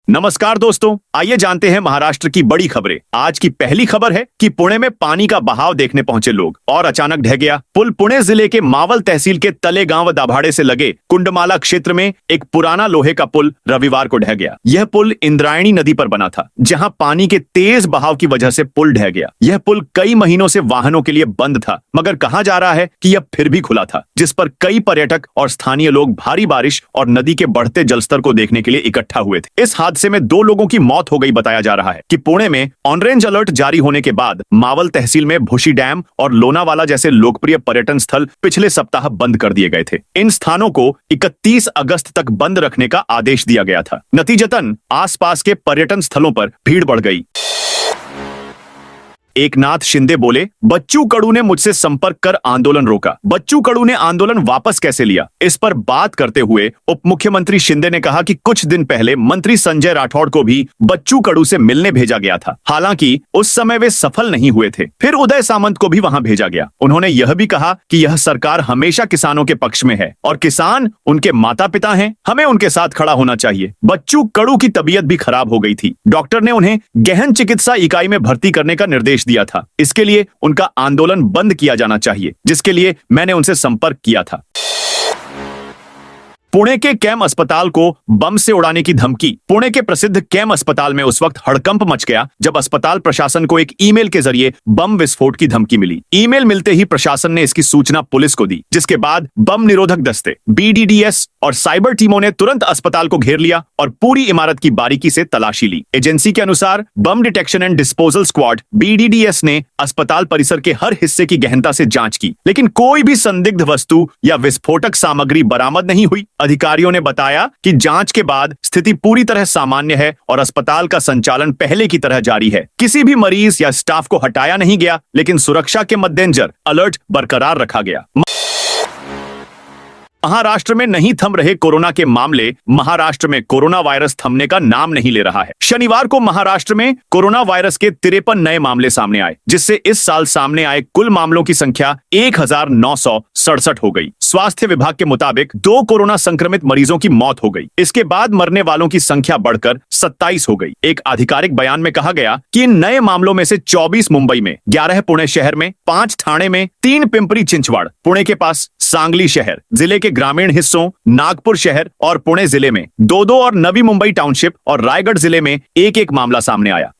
नमस्कार दोस्तों, आइए जानते हैं महाराष्ट्र की बड़ी खबरें। आज की पहली खबर है कि पुणे में पानी का बहाव देखने पहुंचे लोग और अचानक ढह गया पुल। पुणे जिले के मावल तहसील के तलेगांव दाभाड़े से लगे कुंडमाला क्षेत्र में एक पुराना लोहे का पुल रविवार को ढह गया। यह पुल इंद्रायणी नदी पर बना था, जहां पानी के तेज बहाव की वजह से पुल ढह गया। यह पुल कई महीनों से वाहनों के लिए बंद था, मगर कहा जा रहा है कि यह फिर भी खुला था, जिस पर कई पर्यटक और स्थानीय लोग भारी बारिश और नदी के बढ़ते जलस्तर को देखने के लिए इकट्ठा हुए थे। इस हादसे में 2 लोगों की मौत हो गई। बताया जा रहा है कि पुणे में ऑरेंज अलर्ट जारी होने के बाद मावल तहसील में भूशी डैम और लोनावाला जैसे लोकप्रिय पर्यटन स्थल पिछले सप्ताह बंद कर दिए गए थे। इन स्थानों को 31 अगस्त तक बंद रखने का आदेश दिया गया था। नतीजतन आसपास के पर्यटन स्थलों पर भीड़ बढ़ गई। एकनाथ शिंदे बोले, बच्चू कडू ने मुझसे संपर्क कर आंदोलन रोका। बच्चू कडू ने आंदोलन वापस कैसे लिया, इस पर बात करते हुए उप मुख्यमंत्री शिंदे ने कहा कि कुछ दिन पहले मंत्री संजय राठौड़ को भी बच्चू कडू से मिलने भेजा गया था। हालांकि उस समय वे सफल नहीं हुए थे। फिर उदय सामंत को भी वहां भेजा गया। उन्होंने यह भी कहा कि यह सरकार हमेशा किसानों के पक्ष में है और किसान उनके माता पिता हैं, हमें उनके साथ खड़ा होना चाहिए। बच्चू कडू की तबीयत भी खराब हो गई थी। डॉक्टर ने उन्हें गहन चिकित्सा इकाई में भर्ती करने का निर्देश दिया था। इसके लिए उनका आंदोलन बंद किया जाना चाहिए, जिसके लिए मैंने उनसे संपर्क किया था। पुणे के कैम अस्पताल को बम से उड़ाने की धमकी। पुणे के प्रसिद्ध कैम अस्पताल में उस वक्त हड़कंप मच गया जब अस्पताल प्रशासन को एक ईमेल के जरिए बम विस्फोट की धमकी मिली। ईमेल मिलते ही प्रशासन ने इसकी सूचना पुलिस को दी, जिसके बाद बम निरोधक दस्ते BDDS और साइबर टीमों ने तुरंत अस्पताल को घेर लिया और पूरी इमारत की बारीकी से तलाशी ली। एजेंसी के अनुसार bomb detection and disposal squad BDDS ने अस्पताल परिसर के हर हिस्से की गहनता से जांच की, लेकिन कोई भी संदिग्ध वस्तु या विस्फोटक सामग्री बरामद नहीं हुई। अधिकारियों ने बताया कि जांच के बाद स्थिति पूरी तरह सामान्य है और अस्पताल का संचालन पहले की तरह जारी है। किसी भी मरीज या स्टाफ को हटाया नहीं गया, लेकिन सुरक्षा के मद्देनजर अलर्ट बरकरार रखा गया। महाराष्ट्र में नहीं थम रहे कोरोना के मामले। महाराष्ट्र में कोरोना वायरस थमने का नाम नहीं ले रहा है। शनिवार को महाराष्ट्र में कोरोना वायरस के 53 नए मामले सामने आए, जिससे इस साल सामने आए कुल मामलों की संख्या 1967 हो गई। स्वास्थ्य विभाग के मुताबिक 2 कोरोना संक्रमित मरीजों की मौत हो गई। इसके बाद मरने वालों की संख्या बढ़कर 27 हो गई। एक आधिकारिक बयान में कहा गया कि इन नए मामलों में से 24 मुंबई में, 11 पुणे शहर में, 5 ठाणे में, 3 पिंपरी चिंचवाड़, पुणे के पास सांगली शहर, जिले के ग्रामीण हिस्सों नागपुर शहर और पुणे जिले में 2-2 और नवी मुंबई टाउनशिप और रायगढ़ जिले में 1-1 मामला सामने आया।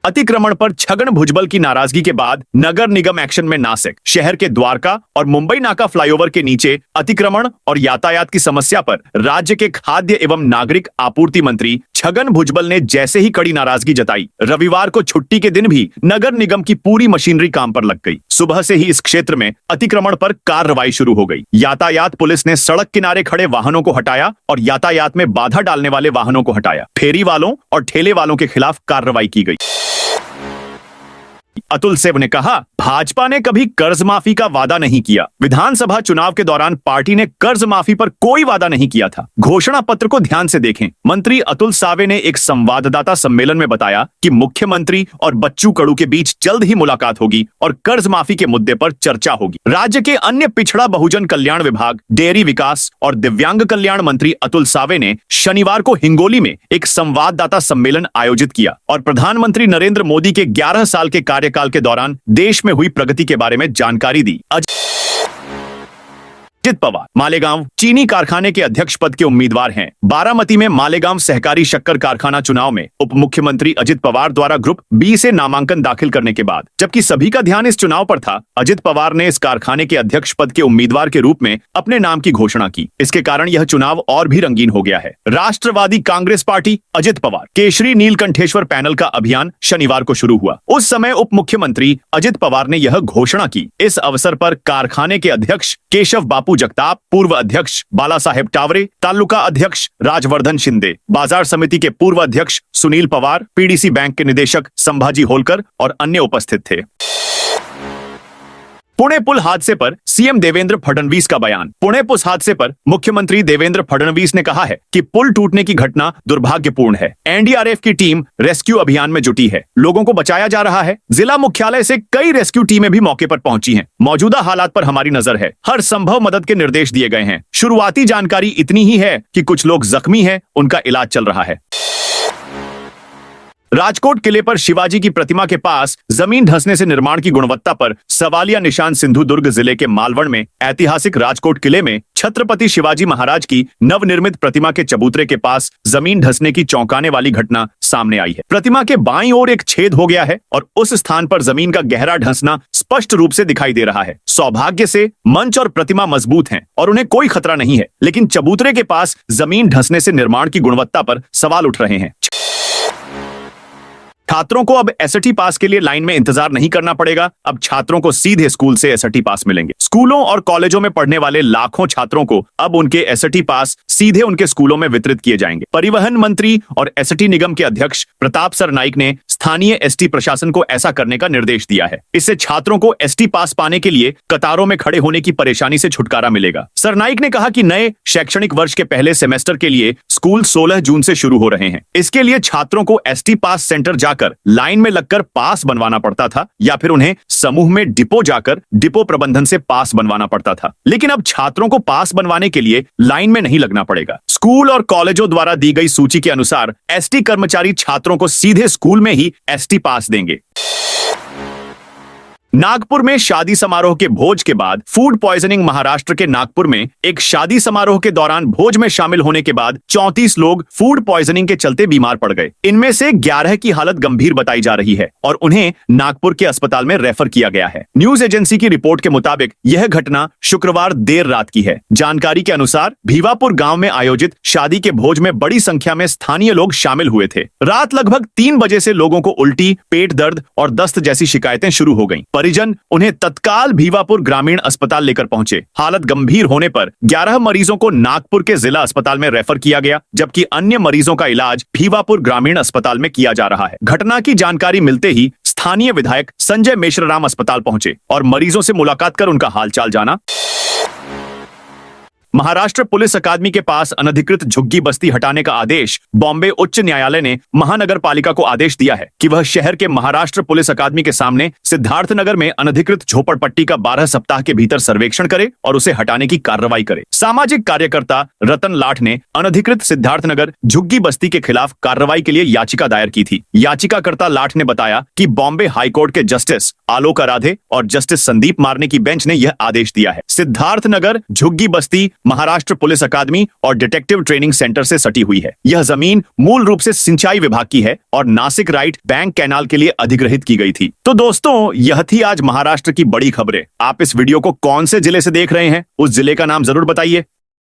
अतिक्रमण पर छगन भुजबल की नाराजगी के बाद नगर निगम एक्शन में नासिक। शहर के द्वारका और मुंबई नाका फ्लाईओवर के नीचे अतिक्रमण और यातायात की समस्या पर राज्य के खाद्य एवं नागरिक आपूर्ति मंत्री छगन भुजबल ने जैसे ही कड़ी नाराजगी जताई, रविवार को छुट्टी के दिन भी नगर निगम की पूरी मशीनरी काम पर लग गई। सुबह से ही इस क्षेत्र में अतिक्रमण पर कार्रवाई शुरू हो गई। यातायात पुलिस ने सड़क किनारे खड़े वाहनों को हटाया और यातायात में बाधा डालने वाले वाहनों को हटाया। फेरी वालों और ठेले वालों के खिलाफ कार्रवाई की गई। अतुल सेव ने कहा, भाजपा ने कभी कर्ज माफी का वादा नहीं किया। विधानसभा चुनाव के दौरान पार्टी ने कर्ज माफी पर कोई वादा नहीं किया था। घोषणा पत्र को ध्यान से देखें। मंत्री अतुल सावे ने एक संवाददाता सम्मेलन में बताया कि मुख्यमंत्री और बच्चू कडू के बीच जल्द ही मुलाकात होगी और कर्ज माफी के मुद्दे पर चर्चा होगी। राज्य के अन्य पिछड़ा बहुजन कल्याण विभाग, डेयरी विकास और दिव्यांग कल्याण मंत्री अतुल सावे ने शनिवार को हिंगोली में एक संवाददाता सम्मेलन आयोजित किया और प्रधानमंत्री नरेंद्र मोदी के 11 साल के कार्यकाल के दौरान देश में हुई प्रगति के बारे में जानकारी दी। अजित पवार मालेगांव चीनी कारखाने के अध्यक्ष पद के उम्मीदवार हैं। बारामती में मालेगांव सहकारी शक्कर कारखाना चुनाव में उप मुख्यमंत्री अजित पवार द्वारा ग्रुप B से नामांकन दाखिल करने के बाद जबकि सभी का ध्यान इस चुनाव पर था, अजित पवार ने इस कारखाने के अध्यक्ष पद के उम्मीदवार के रूप में अपने नाम की घोषणा की। इसके कारण यह चुनाव और भी रंगीन हो गया है। राष्ट्रवादी कांग्रेस पार्टी अजित पवार केशरी नीलकंठेश्वर पैनल का अभियान शनिवार को शुरू हुआ। उस समय उप मुख्यमंत्री अजित पवार ने यह घोषणा की। इस अवसर पर कारखाने के अध्यक्ष केशव बापू जगताप, पूर्व अध्यक्ष बाला साहेब टावरे, तालुका अध्यक्ष राजवर्धन शिंदे, बाजार समिति के पूर्व अध्यक्ष सुनील पवार, PDC बैंक के निदेशक संभाजी होलकर और अन्य उपस्थित थे। पुणे पुल हादसे पर सीएम देवेंद्र फडणवीस का बयान। पुणे पुल हादसे पर मुख्यमंत्री देवेंद्र फडणवीस ने कहा है कि पुल टूटने की घटना दुर्भाग्यपूर्ण है। एनडीआरएफ की टीम रेस्क्यू अभियान में जुटी है, लोगों को बचाया जा रहा है। जिला मुख्यालय से कई रेस्क्यू टीमें भी मौके पर पहुंची हैं। मौजूदा हालात पर हमारी नजर है, हर संभव मदद के निर्देश दिए गए हैं। शुरुआती जानकारी इतनी ही है कि कुछ लोग जख्मी हैं, उनका इलाज चल रहा है। राजकोट किले पर शिवाजी की प्रतिमा के पास जमीन धंसने से निर्माण की गुणवत्ता पर सवालिया निशान। सिंधुदुर्ग जिले के मालवण में ऐतिहासिक राजकोट किले में छत्रपति शिवाजी महाराज की नवनिर्मित प्रतिमा के चबूतरे के पास जमीन धंसने की चौंकाने वाली घटना सामने आई है। प्रतिमा के बाईं ओर एक छेद हो गया है और उस स्थान पर जमीन का गहरा धंसना स्पष्ट रूप से दिखाई दे रहा है। सौभाग्य से मंच और प्रतिमा मजबूत हैं और उन्हें कोई खतरा नहीं है, लेकिन चबूतरे के पास जमीन धंसने से निर्माण की गुणवत्ता पर सवाल उठ रहे हैं। छात्रों को अब एसटी पास के लिए लाइन में इंतजार नहीं करना पड़ेगा। अब छात्रों को सीधे स्कूल से एसटी पास मिलेंगे। स्कूलों और कॉलेजों में पढ़ने वाले लाखों छात्रों को अब उनके एसटी पास सीधे उनके स्कूलों में वितरित किए जाएंगे। परिवहन मंत्री और एसटी निगम के अध्यक्ष प्रताप सरनाइक ने स्थानीय एसटी प्रशासन को ऐसा करने का निर्देश दिया है। इससे छात्रों को एसटी पास पाने के लिए कतारों में खड़े होने की परेशानी से छुटकारा मिलेगा। सरनाइक ने कहा कि नए शैक्षणिक वर्ष के पहले सेमेस्टर के लिए स्कूल 16 जून से शुरू हो रहे हैं। इसके लिए छात्रों को एसटी पास सेंटर जाकर लाइन में लगकर पास बनवाना पड़ता था या फिर उन्हें समूह में डिपो जाकर डिपो प्रबंधन से पास बनवाना पड़ता था। लेकिन अब छात्रों को पास बनवाने के लिए लाइन में नहीं लगना पड़ेगा। स्कूल और कॉलेजों द्वारा दी गई सूची के अनुसार एसटी कर्मचारी छात्रों को सीधे स्कूल में ही एसटी पास देंगे। नागपुर में शादी समारोह के भोज के बाद फूड पॉइजनिंग। महाराष्ट्र के नागपुर में एक शादी समारोह के दौरान भोज में शामिल होने के बाद 34 लोग फूड पॉइजनिंग के चलते बीमार पड़ गए। इनमें से 11 की हालत गंभीर बताई जा रही है और उन्हें नागपुर के अस्पताल में रेफर किया गया है। न्यूज एजेंसी की रिपोर्ट के मुताबिक यह घटना शुक्रवार देर रात की है। जानकारी के अनुसार भीवापुर गांव में आयोजित शादी के भोज में बड़ी संख्या में स्थानीय लोग शामिल हुए थे। रात लगभग 3 बजे से लोगों को उल्टी, पेट दर्द और दस्त जैसी शिकायतें शुरू हो गईं। परिजन उन्हें तत्काल भीवापुर ग्रामीण अस्पताल लेकर पहुंचे। हालत गंभीर होने पर 11 मरीजों को नागपुर के जिला अस्पताल में रेफर किया गया, जबकि अन्य मरीजों का इलाज भीवापुर ग्रामीण अस्पताल में किया जा रहा है। घटना की जानकारी मिलते ही स्थानीय विधायक संजय मेश्राम अस्पताल पहुंचे और मरीजों से मुलाकात कर उनका हालचाल जाना। महाराष्ट्र पुलिस अकादमी के पास अनधिकृत झुग्गी बस्ती हटाने का आदेश। बॉम्बे उच्च न्यायालय ने महानगर पालिका को आदेश दिया है कि वह शहर के महाराष्ट्र पुलिस अकादमी के सामने सिद्धार्थनगर में अनधिकृत झोपड़पट्टी का 12 सप्ताह के भीतर सर्वेक्षण करे और उसे हटाने की कार्रवाई करे। सामाजिक कार्यकर्ता रतन लाठ ने अनधिकृत सिद्धार्थनगर झुग्गी बस्ती के खिलाफ कार्रवाई के लिए याचिका दायर की थी। याचिकाकर्ता लाठ ने बताया कि बॉम्बे हाईकोर्ट के जस्टिस आलोक आराधे और जस्टिस संदीप मार्ने की बेंच ने यह आदेश दिया है। सिद्धार्थनगर झुग्गी बस्ती महाराष्ट्र पुलिस अकादमी और डिटेक्टिव ट्रेनिंग सेंटर से सटी हुई है। यह जमीन मूल रूप से सिंचाई विभाग की है और नासिक राइट बैंक कैनाल के लिए अधिग्रहित की गई थी। तो दोस्तों, यह थी आज महाराष्ट्र की बड़ी खबरें। आप इस वीडियो को कौन से जिले से देख रहे हैं, उस जिले का नाम जरूर बताइए।